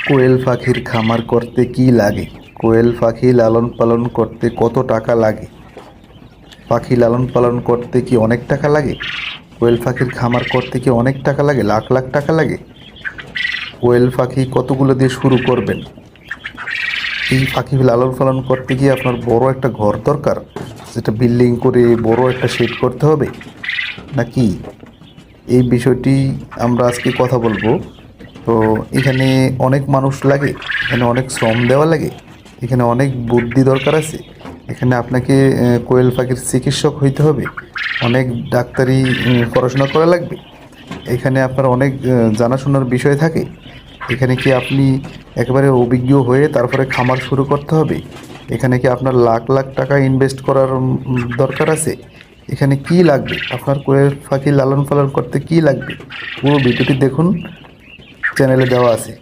কোয়েল পাখির খামার করতে কি লাগে? কোয়েল পাখি লালন পালন করতে কত টাকা লাগে? পাখি লালন পালন করতে কি অনেক টাকা লাগে? কোয়েল পাখির খামার করতে কি অনেক টাকা লাগে, লাখ লাখ টাকা লাগে? কোয়েল পাখি কতগুলো দিয়ে শুরু করবেন? এই পাখি লালন পালন করতে গিয়ে আপনার বড় একটা ঘর দরকার, যেটা বিল্ডিং করে বড় একটা শেড করতে হবে নাকি? এই বিষয়টি আমরা আজকে কথা বলবো। তো এখানে অনেক মানুষ লাগে, এখানে অনেক শ্রম দেওয়া লাগে, এখানে অনেক বুদ্ধি দরকার আছে। এখানে আপনাকে কোয়েল পাখির চিকিৎসক হইতে হবে, অনেক ডাক্তারি পড়াশোনা করা লাগবে। এখানে আপনার অনেক জানাশোনার বিষয় থাকে। এখানে কি আপনি একেবারে অভিজ্ঞ হয়ে তারপরে খামার শুরু করতে হবে? এখানে কি আপনার লাখ লাখ টাকা ইনভেস্ট করার দরকার আছে? এখানে কি লাগবে, আপনার কোয়েল পাখি লালন পালন করতে কি লাগবে? পুরো ভিডিওটি দেখুন, চ্যানেলে দেওয়া আছে।